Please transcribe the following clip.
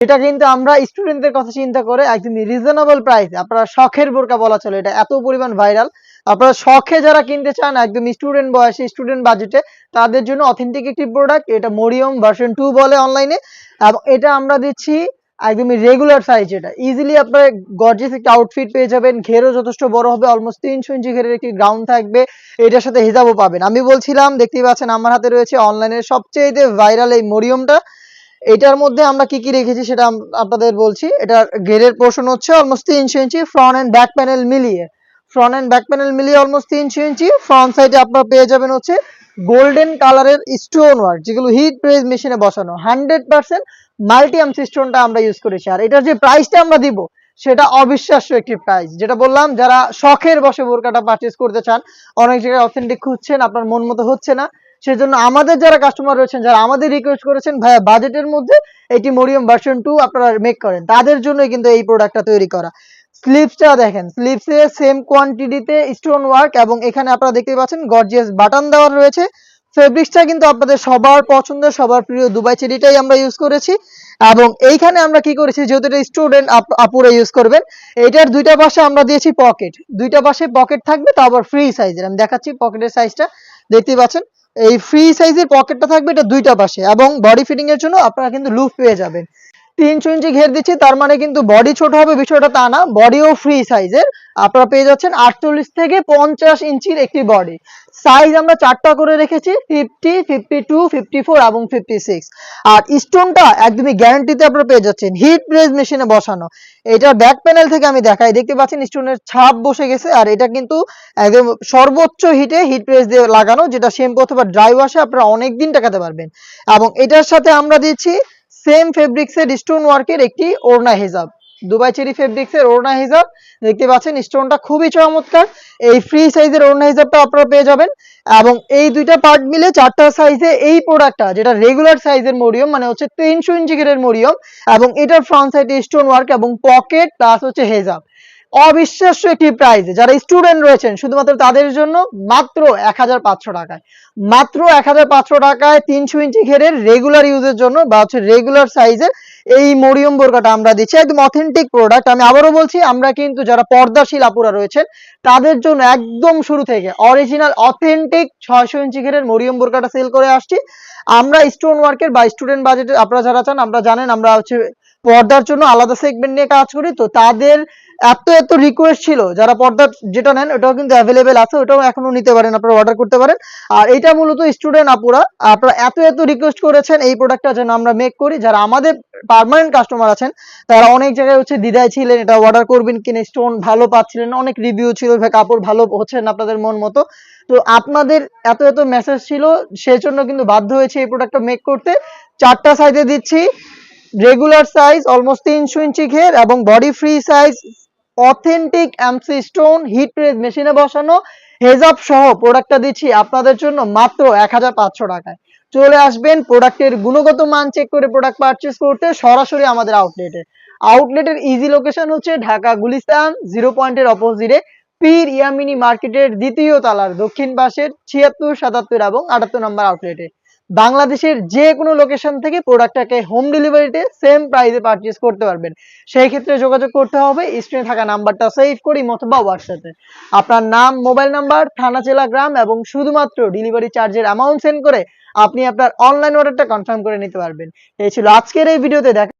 এটা কিন্তু আমরা স্টুডেন্টদের কথা চিন্তা করে একদম রিজনেবল প্রাইস, আপনারা শখের বোরকা বলা চলে, এটা এত পরিমাণ ভাইরাল। আপনারা শখে যারা কিনতে চান একদম স্টুডেন্ট বয়সে, স্টুডেন্ট বাজেটে, তাদের জন্য অথেন্টিক একটি প্রোডাক্ট। এটা মরিয়ম ভার্সন 2 বলে অনলাইনে, এবং এটা আমরা দিচ্ছি একদমই রেগুলার সাইজ। এটা ইজিলি আপনার গর্জিয়াস একটা আউটফিট পেয়ে যাবেন। ঘেরও যথেষ্ট বড় হবে, অলমোস্ট 300 ইঞ্চি ঘেরের একটি গ্রাউন্ড থাকবে। এটার সাথে হিজাবও পাবেন। আমি বলছিলাম, দেখতেই পাচ্ছেন আমার হাতে রয়েছে অনলাইনের সবচেয়ে ভাইরাল এই মরিয়মটা। এটার মধ্যে আমরা কি কি রেখেছি সেটা আপনাদের বলছি। এটার ঘেরের পোর্শন হচ্ছে অলমোস্ট 300 ইঞ্চি, ফ্রন্ট এন্ড ব্যাক প্যানেল মিলিয়ে। ফ্রন্ট এন্ড ব্যাক প্যানেল মিলিয়ে অলমোস্ট 300 ইঞ্চি। ফ্রন্ট সাইডে আপনারা পেয়ে যাবেন হচ্ছে গোল্ডেন কালারের স্টোন ওয়ার্ক, যেগুলো হিট প্রেস মেশিনে বসানো 100% মাল্টি আর্মস স্টোনটা আমরা ইউজ করেছি। আর এটার যে প্রাইসটা আমরা দিব সেটা অবিশ্বাস্য একটি প্রাইস। যেটা বললাম, যারা শখের বসে বোরকাটা পারচেজ করতে চান, অনেক জায়গায় অথেন্টিক খুঁজছেন, আপনার মন মতো হচ্ছে না, সেজন্য আমাদের যারা কাস্টমার রয়েছেন, যারা আমাদের রিকোয়েস্ট করেছেন ভাইয়া বাজেটের মধ্যে এটি মরিয়ম ভার্সন 2 আপনারা মেক করেন, তাদের জন্যই কিন্তু এই প্রোডাক্টটা তৈরি করা। স্লিপসটা দেখেন, স্লিপসে সেম কোয়ান্টিটিতে স্টোন ওয়ার্ক, এবং এখানে আপনারা দেখতে পাচ্ছেন গর্জিয়াস বাটন দেওয়া রয়েছে। ফেব্রিক্সটা কিন্তু আপনাদের সবার পছন্দের, সবার প্রিয় দুবাই চেরিটাই আমরা ইউজ করেছি। এবং এইখানে আমরা কি করেছি, যেহেতু এটা স্টুডেন্ট আপুরা ইউজ করবেন, এটার দুইটা পাশে আমরা দিয়েছি পকেট। দুইটা পাশে পকেট থাকবে, তা আবার ফ্রি সাইজের। আমি দেখাচ্ছি পকেটের সাইজটা, দেখতেই পাচ্ছেন এই ফ্রি সাইজের পকেটটা থাকবে এটা দুইটা পাশে, এবং বডি ফিটিং এর জন্য আপনারা কিন্তু লুপ পেয়ে যাবেন। 300 ইঞ্চি ঘের দিচ্ছি, তার মানে কিন্তু বডি ছোট হবে বিষয়টা তা না, বডিও ফ্রি সাইজের। আপনারা পেয়ে যাচ্ছেন 48 থেকে 50 ইঞ্চির একটি বডি সাইজ। আমরা চারটা করে রেখেছি, 50, 52, 54 এবং 56। আর স্টোনটা একদমই গ্যারান্টিতে আপনারা পেয়ে যাচ্ছেন, হিট প্রেস মেশিনে বসানো। এটা ব্যাক প্যানেল থেকে আমি দেখাই, দেখতে পাচ্ছেন স্টোনের ছাপ বসে গেছে। আর এটা কিন্তু একদম সর্বোচ্চ হিটে হিট প্রেস দিয়ে লাগানো, যেটা শ্যাম্পু অথবা ড্রাই ওয়াশে আপনারা অনেকদিন টাকাতে পারবেন। এবং এটার সাথে আমরা দিচ্ছি সেম ফেব্রিক্সের স্টোন ওয়ার্কের একটি ওড়না হিজাব, দুবাই চেরি ফেব্রিক্সের ওড়না হিজাব। দেখতে পাচ্ছেন স্টোনটা খুবই চমৎকার। এই ফ্রি সাইজের ওড়না হিজাবটা আপনারা পেয়ে যাবেন। এবং এই দুইটা পার্ট মিলে চারটা সাইজে এই প্রোডাক্টটা, যেটা রেগুলার সাইজের মরিয়ম, মানে হচ্ছে 300 ইঞ্চি ঘেরের মরিয়ম, এবং এটার ফ্রন্ট সাইডে স্টোন ওয়ার্ক এবং পকেট প্লাস হচ্ছে হেজাব, অবিশ্বাস্য একটি প্রাইস। যারা স্টুডেন্ট রয়েছেন শুধুমাত্র তাদের জন্য মাত্র 1500 টাকায়, মাত্র 1500 টাকায় 300 ইঞ্চি ঘেরের রেগুলার ইউজের জন্য বা হচ্ছে রেগুলার সাইজের এই মরিয়ম বোরকাটা আমরা দিচ্ছি, একদম অথেন্টিক প্রোডাক্ট। আমি আবারও বলছি, আমরা কিন্তু যারা পর্দাশীল আপুরা রয়েছেন তাদের জন্য একদম শুরু থেকে অরিজিনাল অথেন্টিক 600 ইঞ্চি ঘেরের মরিয়ম বোরকাটা সেল করে আসছি। আমরা স্টোন ওয়ার্কের বা স্টুডেন্ট বাজেটে আপনারা যারা চান, আমরা জানেন আমরা হচ্ছে পর্দার জন্য আলাদা সেগমেন্ট নিয়ে কাজ করি, তো তাদের এত রিকোয়েস্ট ছিল, যারা পর্দা যেটা নেন ওটাও কিন্তু অ্যাভেলেবেল আছে, ওটাও এখনো নিতে পারেন, আপনারা অর্ডার করতে পারেন। আর এটা মূলত স্টুডেন্ট আপুরা আপনারা এত রিকোয়েস্ট করেছেন এই প্রোডাক্টটা যেন আমরা মেক করি। যারা আমাদের পার্মানেন্ট কাস্টমার আছেন তারা অনেক জায়গায় হচ্ছে দ্বিধায় ছিলেন, এটা অর্ডার করবেন কিনা, স্টোন ভালো পাচ্ছিলেন, অনেক রিভিউ ছিল, কাপড় ভালো হচ্ছে না আপনাদের মন মতো। তো আপনাদের এত মেসেজ ছিল, সেজন্য কিন্তু বাধ্য হয়েছে এই প্রোডাক্টটা মেক করতে। চারটা সাইজে দিচ্ছি, রেগুলার সাইজ অলমোস্ট 300 ইঞ্চি ঘের এবং body free size, authentic MC stone hit press মেশিনে বসানো, হেজাব সহ প্রোডাক্টটা দিচ্ছি আপনাদের জন্য মাত্র 1500 টাকায়। চলে আসবেন প্রোডাক্টের গুণগত মান চেক করে প্রোডাক্ট পারচেজ করতে সরাসরি আমাদের আউটলেটের ইজি লোকেশন হচ্ছে ঢাকা গুলিস্তান 0 পয়েন্টের অপোজিটে পীর ইয়ামিনী মার্কেটের দ্বিতীয় তলার দক্ষিণ পাশের 76, 77 এবং 78 নম্বর আউটলেটে। বাংলাদেশের যে কোনো লোকেশন থেকে প্রোডাক্টটাকে হোম ডেলিভারিতে সেম প্রাইসে পারচেজ করতে পারবেন। সেই ক্ষেত্রে যোগাযোগ করতে হবে স্ক্রিনে থাকা নাম্বারটা সেভ করে অথবা হোয়াটসঅ্যাপে আপনার নাম, মোবাইল নাম্বার, থানা, জেলা, গ্রাম এবং শুধুমাত্র ডেলিভারি চার্জের অ্যামাউন্ট সেন্ড করে আপনি আপনার অনলাইন অর্ডারটা কনফার্ম করে নিতে পারবেন। এই ছিল আজকের এই ভিডিওতে দেখা।